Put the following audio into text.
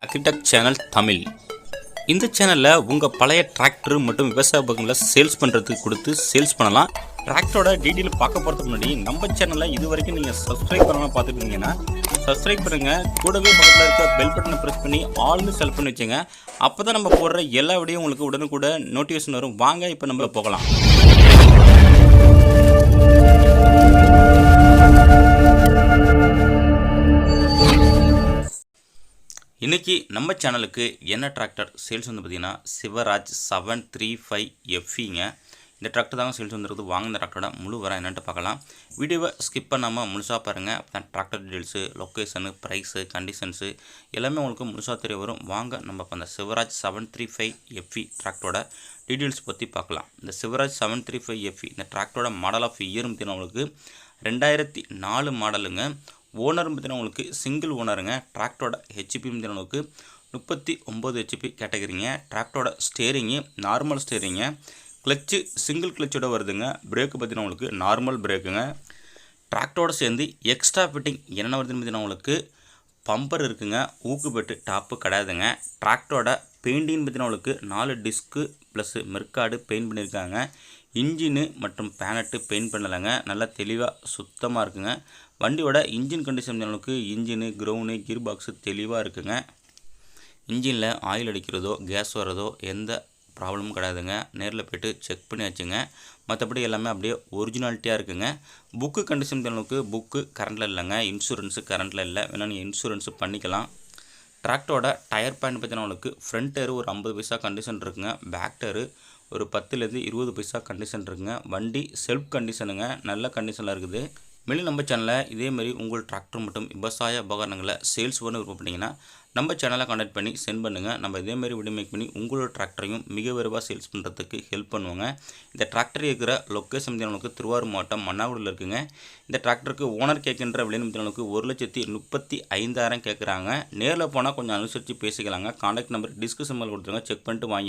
Agri Tech Channel Tamil. இந்த சேனல்ல உங்க பழைய டிராக்டர் மற்றும் விவசாய உபகரணங்களை சேல்ஸ் பண்றதுக்கு கொடுத்து சேல்ஸ் பண்ணலாம். டிராக்டரோட டீடைல் பார்க்க போறதுக்கு முன்னாடி நம்ம சேனலை இதுவரைக்கும் நீங்க சப்ஸ்கிரைப் பண்ணாம பார்த்துட்டு இருந்தீங்கன்னா சப்ஸ்கிரைப் பண்ணுங்க. கூடவே பக்கத்துல இருக்க பெல் பட்டனை பிரஸ் பண்ணி ஆல்னு செலக்ட் பண்ணி வச்சுங்க. அப்பதான் நம்ம போடுற எல்லா வீடியோவும் உங்களுக்கு உடனுக்குடன் நோட்டிஃபிகேஷன் வரும். வாங்க இப்போ நம்ம போகலாம். இன்றைக்கி நம்ம சேனலுக்கு என்ன டிராக்டர் சேல்ஸ் வந்து பார்த்திங்கன்னா சிவராஜ் 735 FEங்க. இந்த டிராக்டர் தாங்க சேல்ஸ் வந்துருக்குது. வாங்க இந்த டிராக்டரோட முழு வர என்னென்ட்டு பார்க்கலாம். வீடியோவை ஸ்கிப் பண்ணாமல் முழுசாக பாருங்கள். அப்போ தான் tractor details, location, price, conditions எல்லாமே உங்களுக்கு முழுசாக தெரிய வரும். வாங்க நம்ம இப்போ அந்த சிவராஜ் 735 FE டிராக்டரோட டீட்டெயில்ஸ் பற்றி பார்க்கலாம். இந்த சிவராஜ் 735 FE இந்த டிராக்டரோட மாடல் ஆஃப் இயர் பார்த்தீங்கன்னா உங்களுக்கு 2004 மாடலுங்க. ஓனர் பார்த்தீங்கன்னா உங்களுக்கு சிங்கிள் ஓனருங்க. டிராக்டரோட ஹெச்பி பார்த்தீங்கன்னா உங்களுக்கு 39 ஹெச்பி கேட்டகரிங்க. டிராக்டரோட ஸ்டேரிங்கு நார்மல் ஸ்டேரிங்க. கிளச்சு சிங்கிள் கிளச்சோட வருதுங்க. பிரேக்கு பார்த்தீங்கன்னா உங்களுக்கு நார்மல் பிரேக்குங்க. டிராக்டரோட சேர்ந்து எக்ஸ்ட்ரா ஃபிட்டிங் என்னென்ன வருதுன்னு பார்த்தீங்கன்னா உங்களுக்கு பம்பர் இருக்குங்க. ஊக்கு பெட்டு டாப்பு கிடையாதுங்க. டிராக்டரோட பெயிண்டிங் பார்த்தீங்கன்னா உங்களுக்கு 4 டிஸ்க்கு ப்ளஸ் மெர்காடு பெயிண்ட் பண்ணியிருக்காங்க. இன்ஜினு மற்றும் பேனட்டு பெயிண்ட் பண்ணலைங்க. நல்லா தெளிவாக சுத்தமாக இருக்குங்க. வண்டியோட இன்ஜின் கண்டிஷன் அளவுக்கு இன்ஜினு, கிரவுண்டு, கீர் பாக்ஸு தெளிவாக இருக்குங்க. இன்ஜினில் ஆயில் அடிக்கிறதோ கேஸ் வர்றதோ எந்த ப்ராப்ளமும் கிடையாதுங்க. நேரில் போய்ட்டு செக் பண்ணி வச்சுங்க. மற்றபடி எல்லாமே அப்படியே ஒரிஜினாலிட்டியாக இருக்குங்க. புக்கு கண்டிஷன் அளவுக்கு புக்கு கரண்டில் இல்லைங்க. இன்சூரன்ஸு கரண்டில் இல்லை. வேணால் நீங்கள் இன்சூரன்ஸு பண்ணிக்கலாம். டிராக்டரோட டயர் பேண்ட் பார்த்தீங்கன்னா உங்களுக்கு ஃப்ரண்ட் டயரு ஒரு 50 பைசா கண்டிஷன் இருக்குங்க. பேக் டயரு ஒரு 10லேருந்து 20 பைசா கண்டிஷன் இருக்குங்க. வண்டி செல்ஃப் கண்டிஷனுங்க. நல்ல கண்டிஷனில் இருக்குது. மேலும் நம்ம சேனலில் இதேமாரி உங்கள் டிராக்டர் மற்றும் விவசாய உபகரணங்களை சேல்ஸ் பண்ண விருப்பம் பண்ணிங்கன்னா நம்ம சேனலை கான்டாக்ட் பண்ணி சென்ட் பண்ணுங்கள். நம்ம இதேமாரி வீடியோ மேக் பண்ணி உங்களோட டிராக்டரையும் மிக விரைவாக சேல்ஸ் பண்ணுறதுக்கு ஹெல்ப் பண்ணுவோங்க. இந்த டிராக்டர் இருக்கிற லொக்கேஷன் நமக்கு திருவாரூர் மாவட்டம் மன்னார்குடியில் இருக்குங்க. இந்த டிராக்டருக்கு ஓனர் கேட்கின்ற விலைன்னு நமக்கு 1,35,000 கேட்குறாங்க. நேரில் போனால் கொஞ்சம் அனுசரித்து பேசிக்கலாங்க. கான்டாக்ட் நம்பர் டிஸ்கிரிப்ஷனில் கொடுத்துருங்க. செக் பண்ணிட்டு வாங்கி